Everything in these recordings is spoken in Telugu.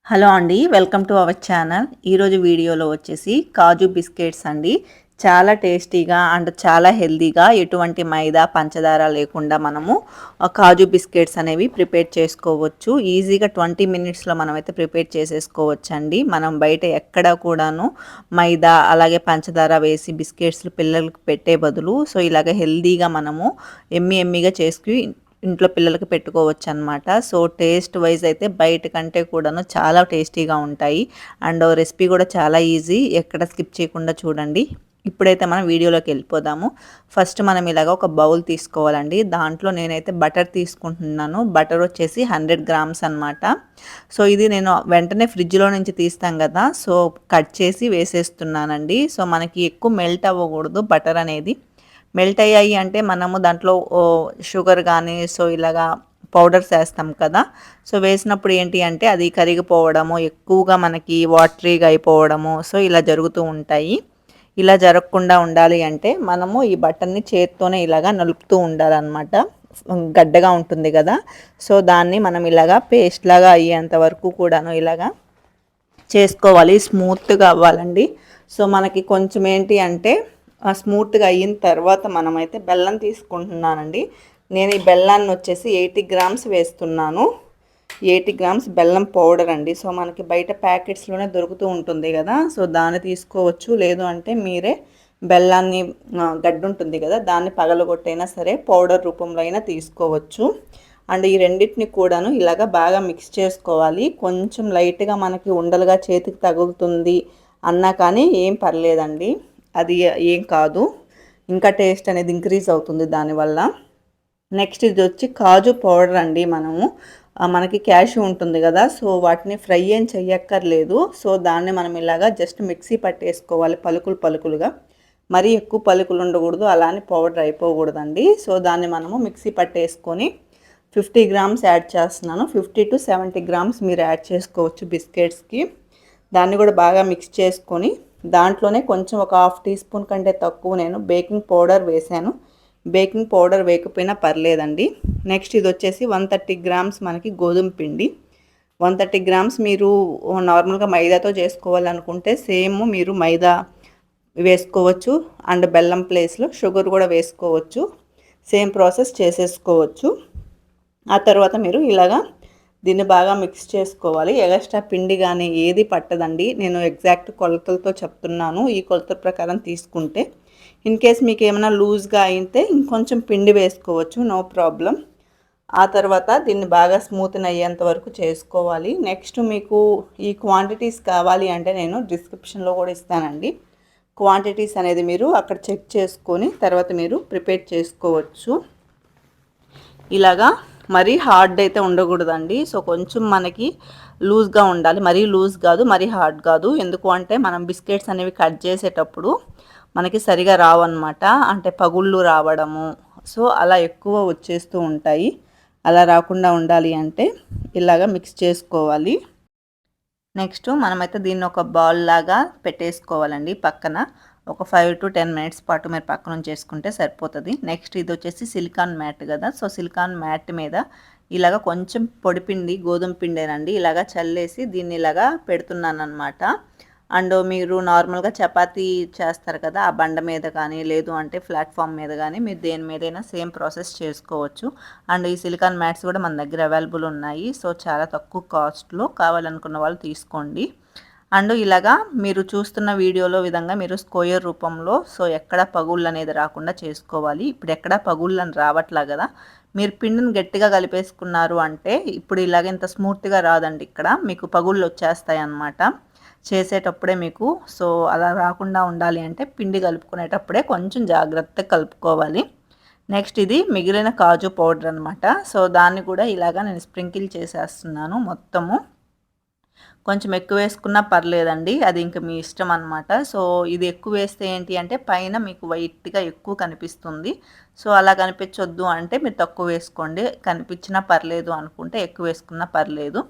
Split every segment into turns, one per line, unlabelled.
హలో అండి, వెల్కమ్ టు అవర్ ఛానల్. ఈరోజు వీడియోలో వచ్చేసి కాజు బిస్కెట్స్ అండి. చాలా టేస్టీగా అండ్ చాలా హెల్తీగా ఎటువంటి మైదా పంచదార లేకుండా మనము కాజు బిస్కెట్స్ అనేవి ప్రిపేర్ చేసుకోవచ్చు. ఈజీగా 20 మినిట్స్లో మనమైతే ప్రిపేర్ చేసేసుకోవచ్చు అండి. మనం బయట ఎక్కడ కూడాను మైదా అలాగే పంచదార వేసి బిస్కెట్స్ పిల్లలకి పెట్టే బదులు ఇలాగ హెల్తీగా మనము ఎమ్మిగా చేసుకుని ఇంట్లో పిల్లలకి పెట్టుకోవచ్చు అనమాట. సో టేస్ట్ వైజ్ అయితే బయట కంటే కూడాను చాలా టేస్టీగా ఉంటాయి. అండ్ రెసిపీ కూడా చాలా ఈజీ, ఎక్కడ స్కిప్ చేయకుండా చూడండి. ఇప్పుడైతే మనం వీడియోలోకి వెళ్ళిపోదాము. ఫస్ట్ మనం ఇలాగ ఒక బౌల్ తీసుకోవాలండి. దాంట్లో నేనైతే బటర్ తీసుకుంటున్నాను. బటర్ వచ్చేసి 100 గ్రామ్స్ అనమాట. సో ఇది నేను వెంటనే ఫ్రిడ్జ్లో నుంచి తీస్తాం కదా, సో కట్ చేసి వేసేస్తున్నానండి. సో మనకి ఎక్కువ మెల్ట్ అవ్వకూడదు బటర్ అనేది. మెల్ట్ అయ్యాయి అంటే మనము దాంట్లో షుగర్ కానీ ఇలాగా పౌడర్స్ వేస్తాం కదా, సో వేసినప్పుడు ఏంటి అంటే అది కరిగిపోవడము, ఎక్కువగా మనకి వాటరీగా అయిపోవడము, సో ఇలా జరుగుతూ ఉంటాయి. ఇలా జరగకుండా ఉండాలి అంటే మనము ఈ బటన్ని చేత్తోనే ఇలాగా నలుపుతూ ఉండాలన్నమాట. గడ్డగా ఉంటుంది కదా, సో దాన్ని మనం ఇలాగా పేస్ట్ లాగా అయ్యేంత వరకు కూడాను ఇలాగా చేసుకోవాలి. స్మూత్గా అవ్వాలండి. సో మనకి కొంచెం ఏంటి అంటే స్మూత్గా అయిన తర్వాత మనమైతే బెల్లం తీసుకుంటున్నానండి. నేను ఈ బెల్లాన్ని వచ్చేసి 80 గ్రామ్స్ వేస్తున్నాను. 80 గ్రామ్స్ బెల్లం పౌడర్ అండి. సో మనకి బయట ప్యాకెట్స్లోనే దొరుకుతూ ఉంటుంది కదా, సో దాన్ని తీసుకోవచ్చు. లేదు అంటే మీరే బెల్లాన్ని గడ్డ ఉంటుంది కదా, దాన్ని పగలగొట్టైనా సరే పౌడర్ రూపంలో అయినా తీసుకోవచ్చు. అండ్ ఈ రెండింటిని కూడాను ఇలాగ బాగా మిక్స్ చేసుకోవాలి. కొంచెం లైట్గా మనకి ఉండలుగా చేతికి తగులుతుంది అన్నా కానీ ఏం పర్లేదండి, అది ఏం కాదు. ఇంకా టేస్ట్ అనేది ఇంక్రీజ్ అవుతుంది దానివల్ల. నెక్స్ట్ ఇది వచ్చి కాజు పౌడర్ అండి. మనకి క్యాష్యూ ఉంటుంది కదా, సో వాటిని ఫ్రై ఏం చెయ్యక్కర్లేదు. సో దాన్ని మనం ఇలాగా జస్ట్ మిక్సీ పట్టేసుకోవాలి పలుకులుగా. మరీ ఎక్కువ పలుకులు ఉండకూడదు, అలానే పౌడర్ అయిపోకూడదండి. సో దాన్ని మనము మిక్సీ పట్టేసుకొని 50 గ్రామ్స్ యాడ్ చేస్తున్నాను. 50 to 70 గ్రామ్స్ మీరు యాడ్ చేసుకోవచ్చు బిస్కెట్స్కి. దాన్ని కూడా బాగా మిక్స్ చేసుకొని దాంట్లోనే కొంచెం ఒక హాఫ్ టీ స్పూన్ కంటే తక్కువ నేను బేకింగ్ పౌడర్ వేసాను. బేకింగ్ పౌడర్ వేయకపోయినా పర్లేదండి. నెక్స్ట్ ఇది వచ్చేసి 130 గ్రామ్స్ మనకి గోధుమ పిండి. 130 గ్రామ్స్ మీరు నార్మల్గా మైదాతో చేసుకోవాలనుకుంటే సేమ్ మీరు మైదా వేసుకోవచ్చు. అండ్ బెల్లం ప్లేస్లో షుగర్ కూడా వేసుకోవచ్చు. సేమ్ ప్రాసెస్ చేసేసుకోవచ్చు. ఆ తర్వాత మీరు ఇలాగా దీన్ని బాగా మిక్స్ చేసుకోవాలి. ఎక్స్ట్రా పిండి కానీ ఏది పట్టదండి. నేను ఎగ్జాక్ట్ కొలతలతో చెప్తున్నాను. ఈ కొలతల ప్రకారం తీసుకుంటే ఇన్ కేస్ మీకు ఏమైనా లూజ్గా అయితే ఇంకొంచెం పిండి వేసుకోవచ్చు, నో ప్రాబ్లం. ఆ తర్వాత దీన్ని బాగా స్మూత్ అయ్యేంత వరకు చేసుకోవాలి. నెక్స్ట్ మీకు ఈ క్వాంటిటీస్ కావాలి అంటే నేను డిస్క్రిప్షన్లో కూడా ఇస్తానండి. క్వాంటిటీస్ అనేది మీరు అక్కడ చెక్ చేసుకొని తర్వాత మీరు ప్రిపేర్ చేసుకోవచ్చు. ఇలాగా మరీ హార్డ్ అయితే ఉండకూడదండి. సో కొంచెం మనకి లూజ్గా ఉండాలి. మరీ లూజ్ కాదు, మరీ హార్డ్ కాదు. ఎందుకు అంటే మనం బిస్కెట్స్ అనేవి కట్ చేసేటప్పుడు మనకి సరిగా రావన్నమాట. అంటే పగుళ్ళు రావడము, సో అలా ఎక్కువ వచ్చేస్తూ ఉంటాయి. అలా రాకుండా ఉండాలి అంటే ఇలాగా మిక్స్ చేసుకోవాలి. నెక్స్ట్ మనమైతే దీన్ని ఒక బాల్ లాగా పెట్టేసుకోవాలండి పక్కన. ఒక 5 to 10 మినిట్స్ పాటు మీరు పక్కన చేసుకుంటే సరిపోతుంది. నెక్స్ట్ ఇది వచ్చేసి సిలికాన్ మ్యాట్ కదా, సో సిలికాన్ మ్యాట్ మీద ఇలాగ కొంచెం పొడిపిండి గోధుమ పిండేనండి ఇలాగ చల్లేసి దీన్ని ఇలాగా పెడుతున్నాను అనమాట. అండ్ మీరు నార్మల్గా చపాతీ చేస్తారు కదా, ఆ బండ మీద కానీ లేదు అంటే ప్లాట్ఫామ్ మీద కానీ మీరు దేని మీదైనా సేమ్ ప్రాసెస్ చేసుకోవచ్చు. అండ్ ఈ సిలికాన్ మ్యాట్స్ కూడా మన దగ్గర అవైలబుల్ ఉన్నాయి. సో చాలా తక్కువ కాస్ట్లో, కావాలనుకున్న వాళ్ళు తీసుకోండి. అండ్ ఇలాగా మీరు చూస్తున్న వీడియోలో విధంగా మీరు స్క్వేర్ రూపంలో సో ఎక్కడ పగుళ్ళు అనేది రాకుండా చేసుకోవాలి. ఇప్పుడు ఎక్కడ పగుళ్ళని రావట్లా కదా, మీరు పిండిని గట్టిగా కలిపేసుకున్నారు అంటే ఇప్పుడు ఇలాగ ఇంత స్మూత్గా రాదండి. ఇక్కడ మీకు పగుళ్ళు వచ్చేస్తాయి అన్నమాట చేసేటప్పుడే మీకు. సో అలా రాకుండా ఉండాలి అంటే పిండి కలుపుకునేటప్పుడే కొంచెం జాగ్రత్తగా కలుపుకోవాలి. నెక్స్ట్ ఇది మిగిలిన కాజు పౌడర్ అనమాట. సో దాన్ని కూడా ఇలాగా నేను స్ప్రింకిల్ చేసేస్తున్నాను మొత్తము. కొంచెం ఎక్కువ వేసుకున్నా పర్లేదండి, అది ఇంకా మీ ఇష్టం అనమాట. సో ఇది ఎక్కువ వేస్తే ఏంటి అంటే పైన మీకు వైట్గా ఎక్కువ కనిపిస్తుంది. సో అలా కనిపించొద్దు అంటే మీరు తక్కువ వేసుకోండి, కనిపించినా పర్లేదు అనుకుంటే ఎక్కువ వేసుకున్నా పర్లేదు.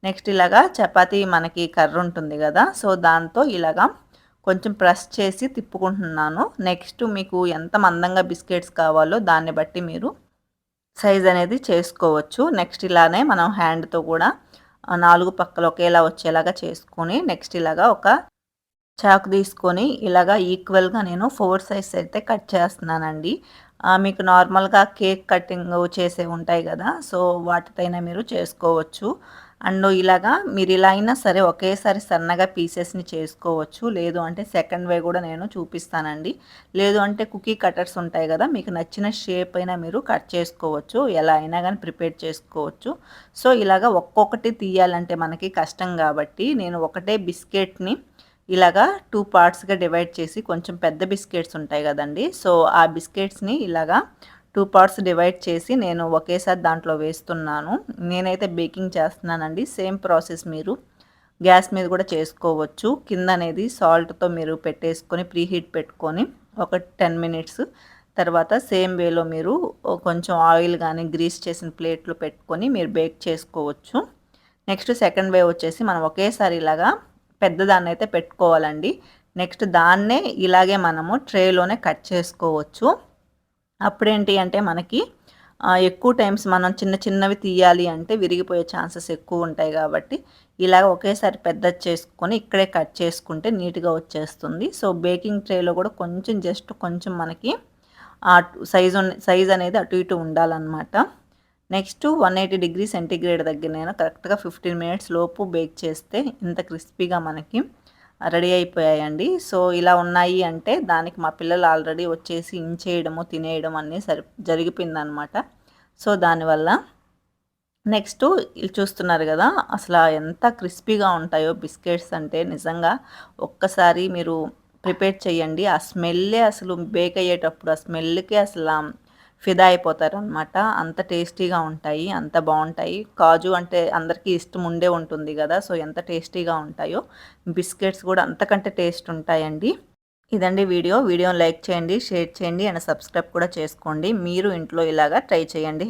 నెక్స్ట్ ఇలాగా చపాతీ మనకి కర్ర ఉంటుంది కదా, సో దాంతో ఇలాగా కొంచెం ప్రెస్ చేసి తిప్పుకుంటున్నాను. నెక్స్ట్ మీకు ఎంత మందంగా బిస్కెట్స్ కావాలో దాన్ని బట్టి మీరు సైజ్ అనేది చేసుకోవచ్చు. నెక్స్ట్ ఇలానే మనం హ్యాండ్తో కూడా 4 పక్కలు ఒకేలా వచ్చేలాగా చేసుకొని నెక్స్ట్ ఇలాగా ఒక చాకు తీసుకొని ఇలాగా ఈక్వల్గా నేను 4 సైడ్స్ అయితే కట్ చేస్తున్నానండి. మీకు నార్మల్గా కేక్ కటింగ్ చేసే ఉంటాయి కదా, సో వాటితోనే మీరు చేసుకోవచ్చు. అండ్ ఇలాగా మీరు ఇలా అయినా సరే ఒకేసారి సన్నగా పీసెస్ని చేసుకోవచ్చు. లేదు అంటే సెకండ్ వే కూడా నేను చూపిస్తానండి. లేదు అంటే కుకీ కటర్స్ ఉంటాయి కదా, మీకు నచ్చిన షేప్ అయినా మీరు కట్ చేసుకోవచ్చు. ఎలా అయినా కానీ ప్రిపేర్ చేసుకోవచ్చు. సో ఇలాగా ఒక్కొక్కటి తీయాలంటే మనకి కష్టం కాబట్టి నేను ఒకటే బిస్కెట్ని ఇలాగా 2 పార్ట్స్‌గా డివైడ్ చేసి, కొంచెం పెద్ద బిస్కెట్స్ ఉంటాయి కదండీ, సో ఆ బిస్కెట్స్‌ని ఇలాగా 2 పార్ట్స్ డివైడ్ చేసి నేను ఒకేసారి దాంట్లో వేస్తున్నాను. నేనైతే బేకింగ్ చేస్తున్నానండి. సేమ్ ప్రాసెస్ మీరు గ్యాస్ మీద కూడా చేసుకోవచ్చు. కింద అనేది సాల్ట్‌తో మీరు పెట్టేసుకొని ప్రీహీట్ పెట్టుకొని ఒక 10 మినిట్స్ తర్వాత సేమ్ వేలో మీరు కొంచెం ఆయిల్ కానీ గ్రీస్ చేసిన ప్లేట్లు పెట్టుకొని మీరు బేక్ చేసుకోవచ్చు. నెక్స్ట్ సెకండ్ వే వచ్చేసి మనం ఒకేసారి ఇలాగా పెద్దదాన్నైతే పెట్టుకోవాలండి. నెక్స్ట్ దాన్నే ఇలాగే మనము ట్రేలోనే కట్ చేసుకోవచ్చు. అప్పుడేంటి అంటే మనకి ఎక్కువ టైమ్స్ మనం చిన్న చిన్నవి తీయాలి అంటే విరిగిపోయే ఛాన్సెస్ ఎక్కువ ఉంటాయి కాబట్టి ఇలాగ ఒకేసారి పెద్దది చేసుకొని ఇక్కడే కట్ చేసుకుంటే నీట్గా వచ్చేస్తుంది. సో బేకింగ్ ట్రేలో కూడా కొంచెం జస్ట్ కొంచెం మనకి సైజ్ అనేది అటు ఇటు ఉండాలన్నమాట. నెక్స్ట్ 180 డిగ్రీ సెంటీగ్రేడ్ దగ్గర నేను కరెక్ట్గా 15 మినిట్స్ లోపు బేక్ చేస్తే ఇంత క్రిస్పీగా మనకి రెడీ అయిపోయాయండి. సో ఇలా ఉన్నాయి అంటే దానికి మా పిల్లలు ఆల్రెడీ వచ్చేసి ఇంచేయడము తినేయడం అన్నీ జరిగిపోయిందనమాట. సో దానివల్ల నెక్స్ట్ చూస్తున్నారు కదా, అసలు ఎంత క్రిస్పీగా ఉంటాయో బిస్కెట్స్ అంటే నిజంగా ఒక్కసారి మీరు ప్రిపేర్ చేయండి. ఆ స్మెల్లే అసలు బేక్ అయ్యేటప్పుడు ఆ స్మెల్కే అసలు ఫిదా అయిపోతారనమాట. అంత టేస్టీగా ఉంటాయి, అంత బాగుంటాయి. కాజు అంటే అందరికీ ఇష్టం ఉండే ఉంటుంది కదా, సో ఎంత టేస్టీగా ఉంటాయో బిస్కెట్స్ కూడా అంతకంటే టేస్ట్ ఉంటాయండి. ఇదండి వీడియోని లైక్ చేయండి, షేర్ చేయండి అండ్ సబ్స్క్రైబ్ కూడా చేసుకోండి. మీరు ఇంట్లో ఇలాగా ట్రై చేయండి.